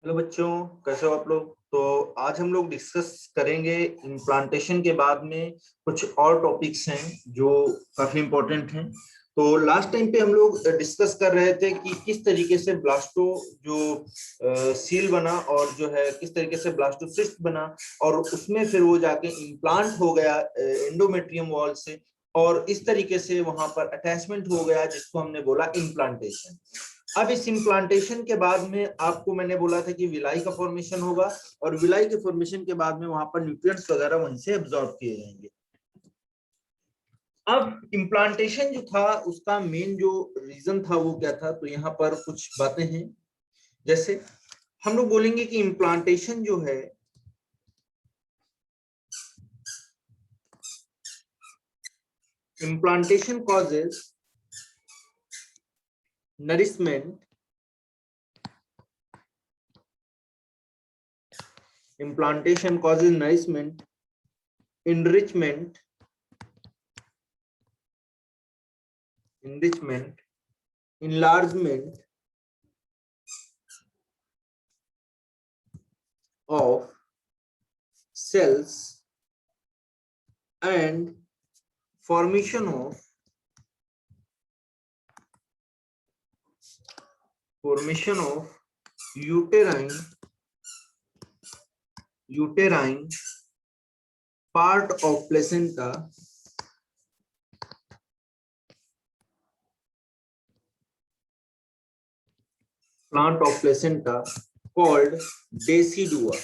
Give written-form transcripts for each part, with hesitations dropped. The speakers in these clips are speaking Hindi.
हेलो बच्चों, कैसे हो आप लोग। तो आज हम लोग डिस्कस करेंगे इम्प्लांटेशन के बाद में कुछ और टॉपिक्स हैं जो काफी इम्पोर्टेंट हैं। तो लास्ट टाइम पे हम लोग डिस्कस कर रहे थे कि किस तरीके से ब्लास्टो जो सील बना और जो है किस तरीके से ब्लास्टोसिस्ट बना और उसमें फिर वो जाके इम्प्लांट हो गया एंडोमेट्रियम वॉल से और इस तरीके से वहां पर अटैचमेंट हो गया जिसको हमने बोला इम्प्लांटेशन। अब इस इम्प्लांटेशन के बाद में आपको मैंने बोला था कि विलाई का फॉर्मेशन होगा और विलाई के फॉर्मेशन के बाद में वहां पर न्यूट्रिएंट्स वगैरह वहीं से एब्जॉर्ब किए जाएंगे। अब इम्प्लांटेशन जो था उसका मेन जो रीजन था वो क्या था, तो यहाँ पर कुछ बातें हैं। जैसे हम लोग बोलेंगे कि इम्प्लांटेशन जो है implantation causes nourishment, implantation causes nourishment, enrichment, enlargement of cells and formation of uterine part of placenta called decidua।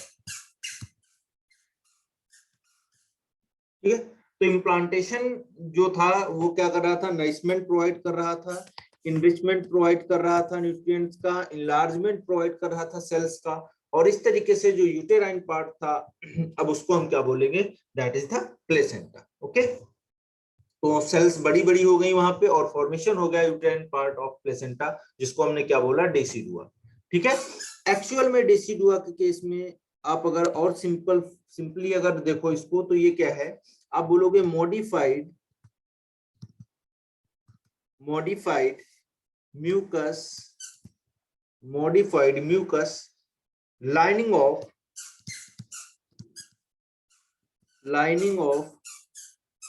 ठीक है, तो इम्प्लांटेशन जो था वो क्या कर रहा था, नरिशमेंट प्रोवाइड कर रहा था, इनरिचमेंट प्रोवाइड कर रहा था न्यूट्रिएंट्स का, इनलार्जमेंट प्रोवाइड कर रहा था सेल्स का, और इस तरीके से जो यूटेराइन पार्ट था अब उसको हम क्या बोलेंगे, that is the placenta. Okay, तो सेल्स बड़ी बड़ी हो गई वहां पे और फॉर्मेशन हो गया यूटेराइन पार्ट ऑफ प्लेसेंटा जिसको हमने क्या बोला, डेसिडुआ। ठीक है, एक्चुअल में डेसिडुआ के केस में आप अगर और सिंपली अगर देखो इसको तो ये क्या है, आप बोलोगे modified mucus lining of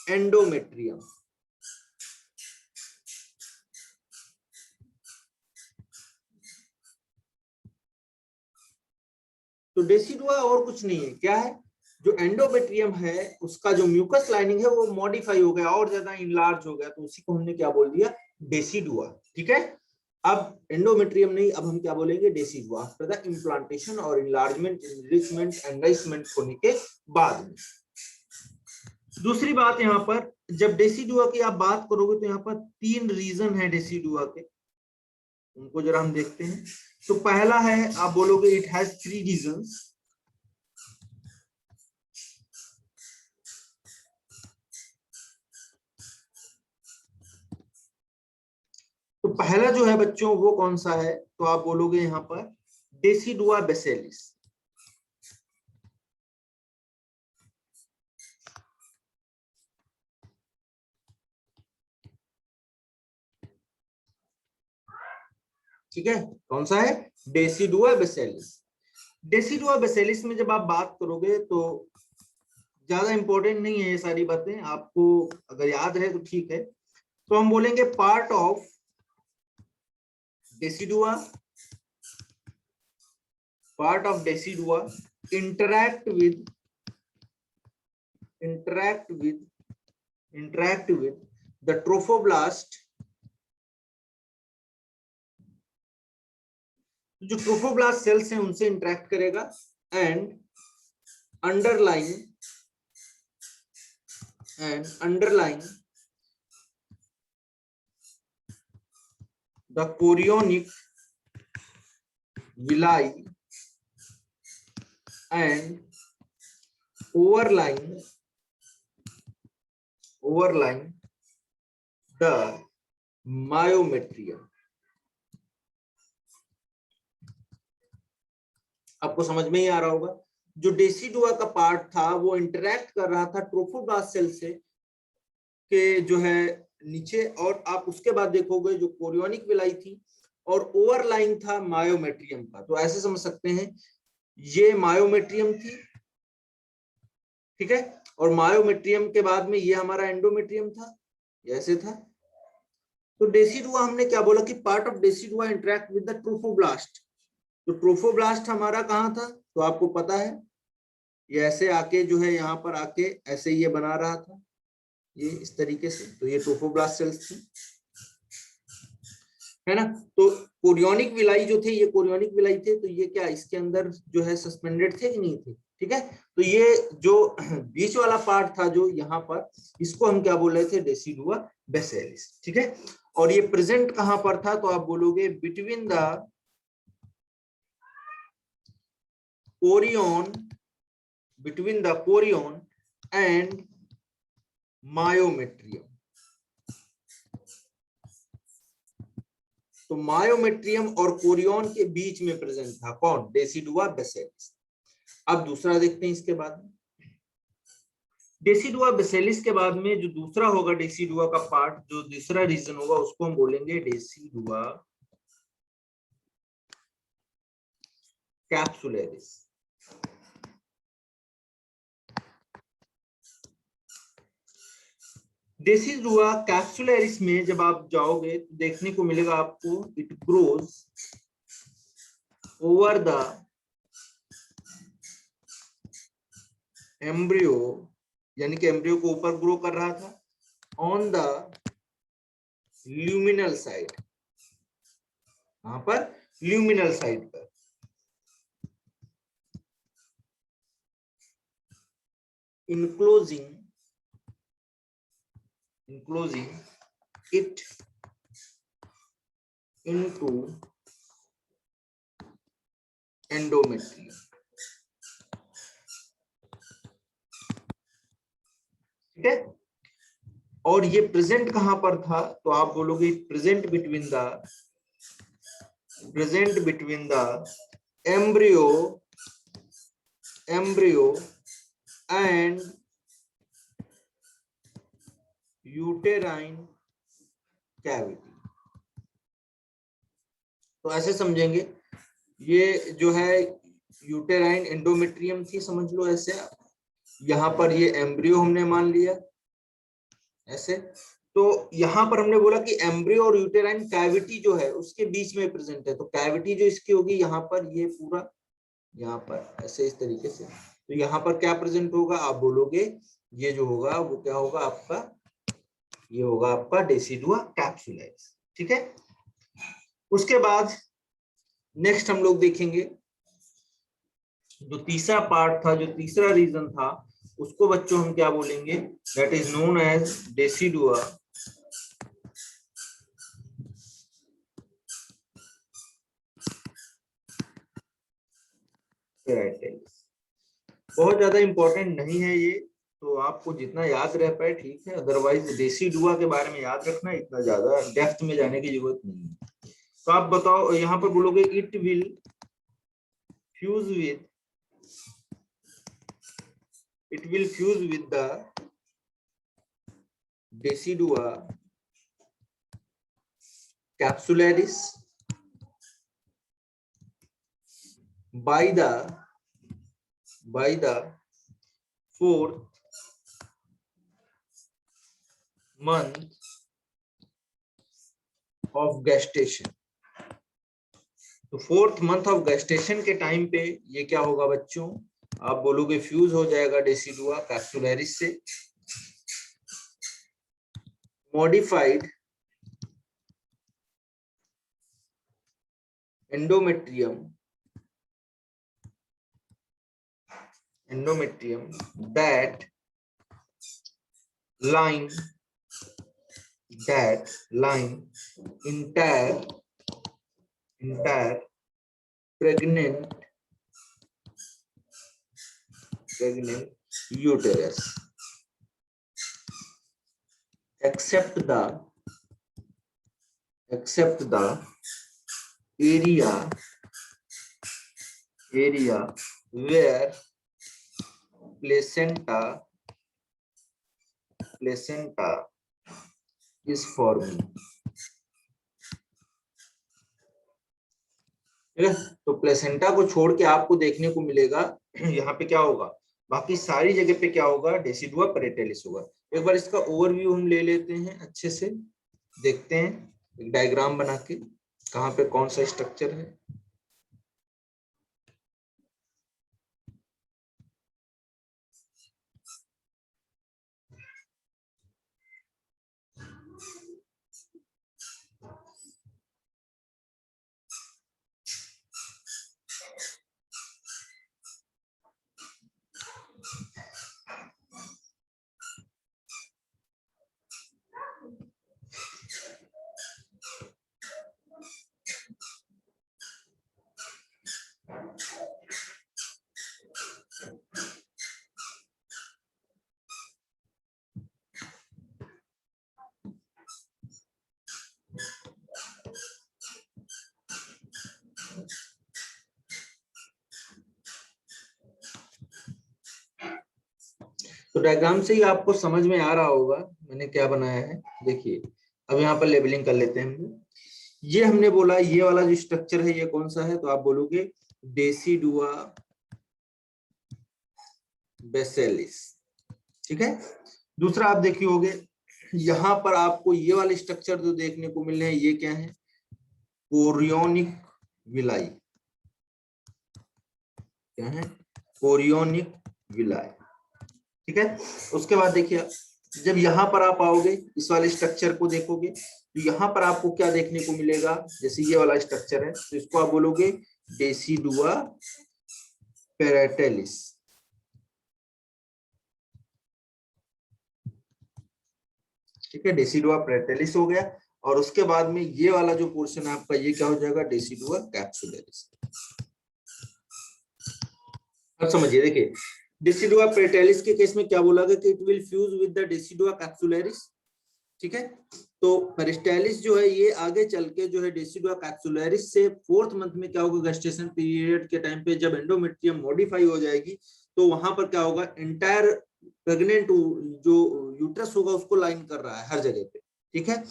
endometrium. तो डेसिडुआ और कुछ नहीं है, क्या है, जो एंडोमेट्रियम है उसका जो म्यूकस लाइनिंग है वो मॉडिफाई हो गया और ज्यादा इनलार्ज हो गया, तो उसी को हमने क्या बोल दिया, डेसिडुआ। ठीक है, अब एंडोमेट्रियम नहीं, अब हम क्या बोलेंगे, डेसिडुआ आफ्टर द इम्प्लांटेशन और इनलार्जमेंट, एनरिचमेंट, एनराइचमेंट होने के बाद में। दूसरी बात यहाँ पर जब डेसिडुआ की आप बात करोगे तो यहाँ पर 3 रीजन है डेसिडुआ के, उनको जरा हम देखते हैं। तो पहला है, आप बोलोगे इट हैज 3 रीजंस। तो पहला जो है बच्चों वो कौन सा है, तो आप बोलोगे यहाँ पर डेसिडुआ बेसिलिस। ठीक है, कौन सा है, डेसिडुआ बेसिलिस। डेसिडुआ बेसिलिस में जब आप बात करोगे तो ज्यादा इंपॉर्टेंट नहीं है ये सारी बातें, आपको अगर याद है तो ठीक है। तो हम बोलेंगे part of decidua interact with the trophoblast, जो ट्रोफोब्लास्ट सेल्स हैं उनसे इंटरेक्ट करेगा, and underline the chorionic villi and overlying the myometrium। आपको समझ में ही आ रहा होगा, जो डेसिडुआ का पार्ट था वो इंटरेक्ट कर रहा था ट्रोफोब्लास्ट सेल से के जो है नीचे, और आप उसके बाद देखोगे जो कोरियोनिक विलाई थी और ओवरलाइंग था मायोमेट्रियम का। तो ऐसे समझ सकते हैं ये मायोमेट्रियम थी, ठीक है, और मायोमेट्रियम के बाद में ये हमारा एंडोमेट्रियम था, ऐसे था। तो डेसिडुआ हमने क्या बोला कि part of decidua interact with the trophoblast. तो ट्रोफोब्लास्ट हमारा कहाँ था, तो आपको पता है ये ऐसे आके जो है यहाँ पर आके ऐसे ये बना रहा था, ये इस तरीके से। तो ये ट्रोफोब्लास्ट सेल्स थी, है ना। तो कोरियोनिक विलाई जो थे, ये कोरियोनिक विलाई थे, तो ये क्या इसके अंदर जो है सस्पेंडेड थे कि नहीं थे, ठीक है। तो ये जो बीच वाला पार्ट था जो यहाँ पर, इसको हम क्या बोल रहे थे, डेसिडुआ बेसिलिस, ठीक है। और ये प्रेजेंट कहां पर था, तो आप बोलोगे between the Korean, between the Korean and myometrium. तो मायोमेट्रियम और कोरियन के बीच में प्रेजेंट था कौन, डेसिडुआ बेसिलिस। अब दूसरा देखते हैं इसके बाद में, डेसिडुआ बेसिलिस के बाद में जो दूसरा होगा डेसिडुआ का पार्ट, जो दूसरा रीजन होगा उसको हम बोलेंगे डेसिडुआ कैप्सुलरिस। डेसिडुआ कैप्सुलरिस में जब आप जाओगे तो देखने को मिलेगा आपको, it grows over the embryo, यानी कि एम्ब्रियो को ऊपर ग्रो कर रहा था, ऑन द ल्यूमिनल साइड, वहां पर ल्यूमिनल साइड पर, enclosing it into endometrium, ठीक है। और ये प्रेजेंट कहां पर था, तो आप बोलोगे present between the embryo and uterine cavity. तो ऐसे समझेंगे, ये जो है यूटेराइन एंडोमेट्रियम थी, समझ लो ऐसे। यहाँ पर ये एम्ब्रियो हमने मान लिया ऐसे। तो यहाँ पर हमने बोला कि एम्ब्रियो और यूटेराइन कैविटी जो है उसके बीच में प्रेजेंट है। तो कैविटी जो इसकी होगी यहाँ पर, ये पूरा यहाँ पर ऐसे इस तरीके से। तो यहाँ पर क्या प्रेजेंट होगा, आप बोलोगे ये जो होगा वो क्या होगा आपका, ये होगा आपका डेसिडुआ कैप्सुलरिस, ठीक है। उसके बाद नेक्स्ट हम लोग देखेंगे जो तीसरा पार्ट था, जो तीसरा रीजन था, उसको बच्चों हम क्या बोलेंगे, that is known as decidua keratinous. बहुत ज्यादा इंपॉर्टेंट नहीं है ये, तो आपको जितना याद रह पाए ठीक है, अदरवाइज डेसिडुआ के बारे में याद रखना, इतना ज्यादा डेप्थ में जाने की जरूरत नहीं है। तो आप बताओ, यहाँ पर बोलोगे it will fuse with the decidua capsularis by the 4th month of gestation। तो 4th month ऑफ gestation के टाइम पे ये क्या होगा बच्चों, आप बोलोगे फ्यूज हो जाएगा डेसिडुआ कैप्सुलरिस से, modified endometrium that line entire pregnant uterus except the area where placenta is forming। ठीक है। तो प्लेसेंटा को छोड़ के आपको देखने को मिलेगा यहाँ पे क्या होगा, बाकी सारी जगह पे क्या होगा, डेसिडुआ पैरेंटालिस होगा। एक बार इसका ओवरव्यू हम ले लेते हैं, अच्छे से देखते हैं एक डायग्राम बना के कहाँ पे कौन सा स्ट्रक्चर है। तो डायग्राम से ही आपको समझ में आ रहा होगा मैंने क्या बनाया है। देखिए अब यहाँ पर लेबलिंग कर लेते हैं हम। ये हमने बोला ये वाला जो स्ट्रक्चर है ये कौन सा है, तो आप बोलोगे डेसिडुआ बेसिलिस। ठीक है। दूसरा आप देखिए होगे यहाँ पर आपको ये वाले स्ट्रक्चर जो देखने को मिल रहे हैं ये क्या है, कोरियोनिक विलाई। क्या है, कोरियोनिक विलाई। ठीक है। उसके बाद देखिए जब यहाँ पर आप आओगे इस वाले स्ट्रक्चर को देखोगे तो यहाँ पर आपको क्या देखने को मिलेगा, जैसे ये वाला स्ट्रक्चर है तो इसको आप बोलोगे डेसिडुआ पैरेंटालिस। ठीक है, डेसिडुआ पैरेंटालिस हो गया। और उसके बाद में ये वाला जो पोर्शन है आपका ये क्या हो जाएगा, डेसिडुआ कैप्सुलरिस। अब समझिए देखिए डेसिडुआ पैरेंटालिस के केस में क्या बोला गया कि it will fuse with the decidua capsularis. ठीक है। तो पेरिस्टालिस जो है ये आगे चल के जो है डेसिडुआ कैप्सुलरिस से 4th मंथ में क्या होगा, गेस्टेशन पीरियड के टाइम पे जब एंडोमेट्रियम मॉडिफाई हो जाएगी तो वहां पर क्या होगा, एंटायर प्रेग्नेंट जो यूट्रस होगा उसको लाइन कर रहा है हर जगह पे। ठीक है,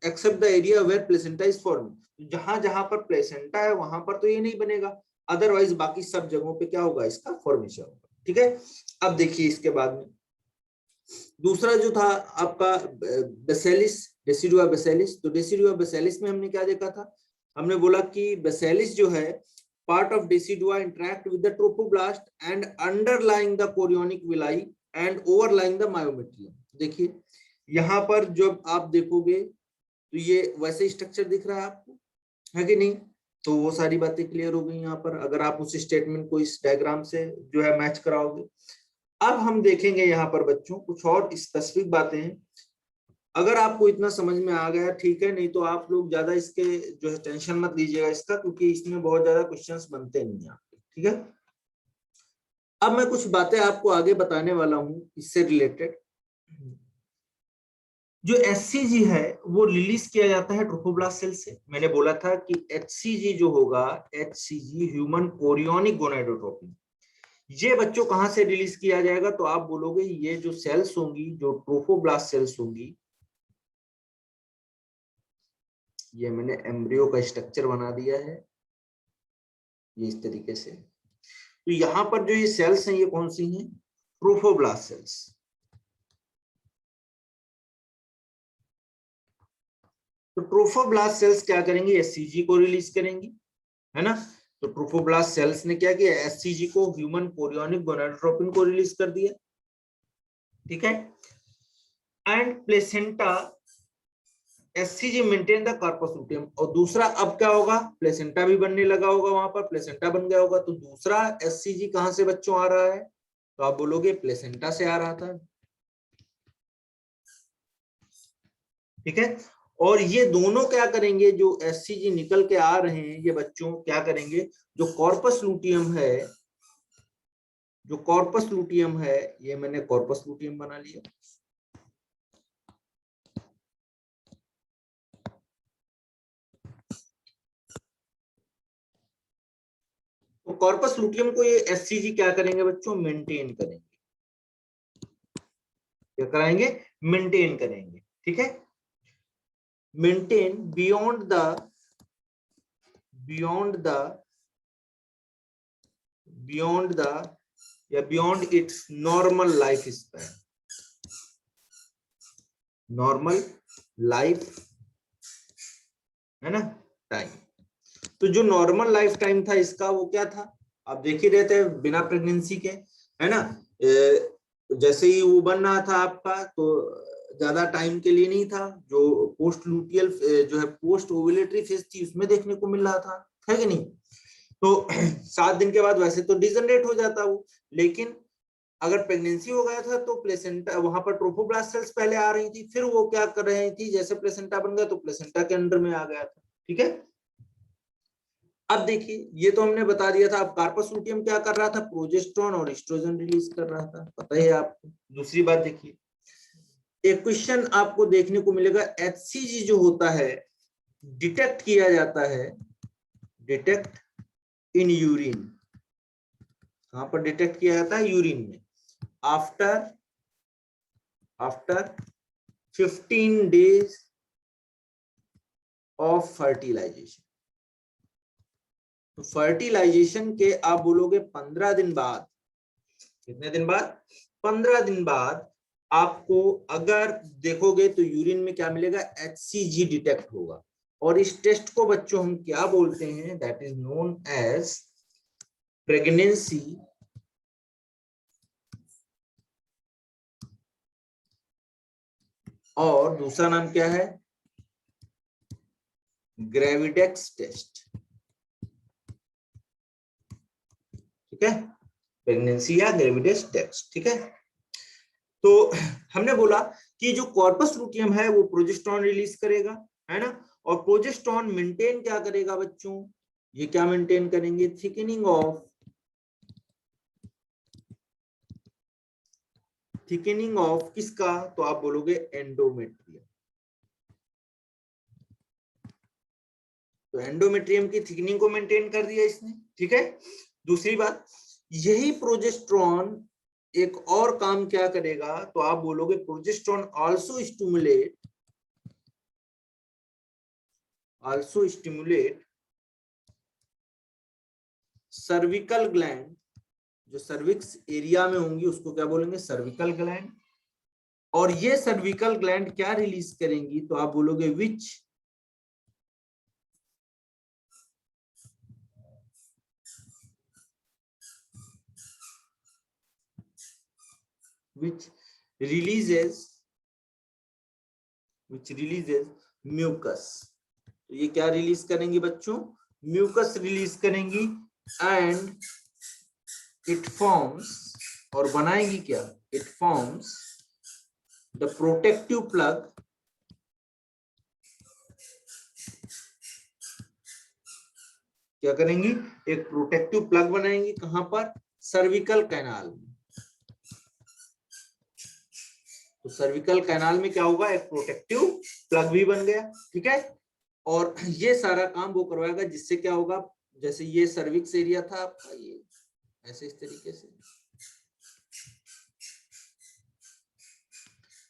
except the area where placenta is form. जहां जहां पर प्लेसेंटा है वहां पर तो ये नहीं बनेगा, अदरवाइज बाकी सब जगहों पे क्या होगा, इसका फॉर्मेशन होगा। ठीक है। अब देखिए इसके बाद में दूसरा जो था आपका बेसिलिस, डेसिडुआ बेसिलिस। तो डेसिडुआ बेसिलिस में हमने क्या देखा था, हमने बोला कि बेसिलिस जो है part of decidua interact with the trophoblast and underlying the chorionic villi and overlying the myometrium. देखिए यहाँ पर जब आप देखोगे तो ये वैसे स्ट्रक्चर दिख रहा है आपको, है कि नहीं। तो वो सारी बातें क्लियर हो गई यहाँ पर, अगर आप उस स्टेटमेंट को इस डायग्राम से जो है मैच कराओगे। अब हम देखेंगे यहाँ पर बच्चों कुछ और स्पेसिफिक बातें हैं। अगर आपको इतना समझ में आ गया ठीक है, नहीं तो आप लोग ज्यादा इसके जो है टेंशन मत लीजिएगा इसका, क्योंकि इसमें बहुत ज्यादा क्वेश्चंस बनते नहीं हैं। ठीक है। अब मैं कुछ बातें आपको आगे बताने वाला हूं इससे रिलेटेड। जो एचसीजी है वो रिलीज किया जाता है ट्रोफोब्लास्ट सेल से। मैंने बोला था कि एचसीजी जो होगा, एचसीजी ह्यूमन कोरियोनिक गोनाडोट्रोपिन, ये बच्चों कहां से रिलीज किया जाएगा, तो आप बोलोगे ये जो सेल्स होंगी, जो ट्रोफोब्लास्ट सेल्स होंगी, ये मैंने एम्ब्रियो का स्ट्रक्चर बना दिया है ये इस तरीके से। तो यहां पर जो ये सेल्स हैं ये कौन सी हैं, ट्रोफोब्लास्ट सेल्स। तो ट्रोफोब्लास्ट सेल्स क्या करेंगे, एससीजी को रिलीज करेंगी, है ना। तो ट्रोफोब्लास्ट सेल्स ने क्या किया, एससीजी को, ह्यूमन कोरियोनिक गोनाडोट्रोपिन को रिलीज कर दिया। ठीक है। And placenta HCG maintain the corpus luteum. और दूसरा अब क्या होगा, प्लेसेंटा भी बनने लगा होगा, वहां पर प्लेसेंटा बन गया होगा। तो दूसरा एससीजी कहां से बच्चों आ रहा है, तो आप बोलोगे प्लेसेंटा से आ रहा था। ठीक है। और ये दोनों क्या करेंगे, जो एससीजी निकल के आ रहे हैं ये बच्चों क्या करेंगे, जो कॉर्पस लूटियम है, जो कॉर्पस लूटियम है, ये मैंने कॉर्पस लूटियम बना लिया। तो कॉर्पस लूटियम को ये एससीजी क्या करेंगे बच्चों, मेंटेन करेंगे। क्या कराएंगे, मेंटेन करेंगे। ठीक है। Maintain beyond the beyond its normal life span, normal life है ना टाइम। तो जो नॉर्मल लाइफ टाइम था इसका वो क्या था, आप देख ही रहे थे बिना प्रेगनेंसी के, है ना। जैसे ही वो बन रहा था आपका तो ज्यादा टाइम के लिए नहीं था, जो पोस्ट लूटियल जो है पोस्ट ओव्यूलेटरी फेज थी उसमें देखने को मिल रहा था, है कि नहीं। तो 7 दिन के बाद वैसे तो डिजनरेट हो जाता वो, लेकिन अगर प्रेगनेंसी हो गया था तो प्लेसेंटा, वहां पर ट्रोफोब्लास्ट सेल्स पहले आ रही थी, फिर वो क्या कर रही थी, जैसे प्लेसेंटा बन गया तो प्लेसेंटा के अंडर में आ गया था, ठीक है। अब देखिए ये तो हमने बता दिया था। अब कार्पस लूटियम क्या कर रहा था, प्रोजेस्टेरोन और एस्ट्रोजन रिलीज कर रहा था, पता है आपको। दूसरी बात देखिए, एक क्वेश्चन आपको देखने को मिलेगा, एचसीजी जो होता है डिटेक्ट किया जाता है, डिटेक्ट इन यूरिन, कहां पर डिटेक्ट किया जाता है, यूरिन में, आफ्टर 15 days ऑफ फर्टिलाइजेशन। तो फर्टिलाइजेशन के आप बोलोगे 15 दिन बाद, कितने दिन बाद, 15 दिन बाद आपको अगर देखोगे तो यूरिन में क्या मिलेगा, HCG डिटेक्ट होगा। और इस टेस्ट को बच्चों हम क्या बोलते हैं, that is known as pregnancy और दूसरा नाम क्या है, ग्रेविडेक्स टेस्ट, ठीक है, प्रेगनेंसी या ग्रेविडेक्स टेस्ट, ठीक है। तो हमने बोला कि जो कॉर्पस लूटियम है वो प्रोजेस्टेरोन रिलीज करेगा, है ना। और प्रोजेस्टेरोन मेंटेन क्या करेगा बच्चों, ये क्या मेंटेन करेंगे, थिकनिंग ऑफ किसका, तो आप बोलोगे एंडोमेट्रियम। तो एंडोमेट्रियम की थिकनिंग को मेंटेन कर दिया इसने, ठीक है। दूसरी बात, यही प्रोजेस्टेरोन एक और काम क्या करेगा, तो आप बोलोगे progesterone also stimulate cervical gland, जो सर्विक्स एरिया में होंगी उसको क्या बोलेंगे, सर्विकल ग्लैंड। और ये सर्विकल ग्लैंड क्या रिलीज करेंगी, तो आप बोलोगे विच releases म्यूकस। तो ये क्या रिलीज करेंगी बच्चों, म्यूकस रिलीज करेंगी, एंड इट फॉर्म्स, और बनाएंगी क्या, it forms the protective plug, क्या करेंगी, एक प्रोटेक्टिव प्लग बनाएंगी, कहां पर, सर्विकल कैनाल में। तो सर्विकल कैनाल में क्या होगा, एक प्रोटेक्टिव प्लग भी बन गया, ठीक है। और ये सारा काम वो करवाएगा, जिससे क्या होगा, जैसे ये सर्विक्स एरिया था आपका, ये ऐसे इस तरीके से,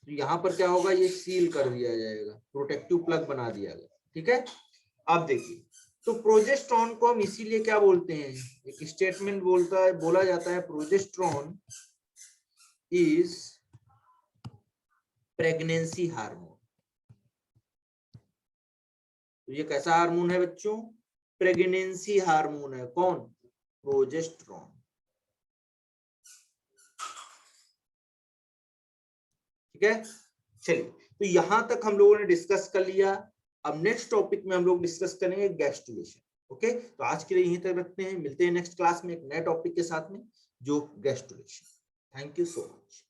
तो यहाँ पर क्या होगा, ये सील कर दिया जाएगा, प्रोटेक्टिव प्लग बना दिया गया, ठीक है। अब देखिए, तो प्रोजेस्टेरोन को हम इसीलिए क्या बोलते हैं, एक स्टेटमेंट बोला जाता है, प्रोजेस्टेरोन इज प्रेगनेंसी हार्मोन। तो ये कैसा हार्मोन है बच्चों, प्रेगनेंसी हार्मोन है, कौन, प्रोजेस्टेरोन, ठीक है। चलिए, तो यहां तक हम लोगों ने डिस्कस कर लिया। अब नेक्स्ट टॉपिक में हम लोग डिस्कस करेंगे गैस्ट्रुलेशन, ओके। तो आज के लिए यहीं तक रखते हैं, मिलते हैं नेक्स्ट क्लास में एक नए टॉपिक के साथ में, जो gastrulation. Thank you so much.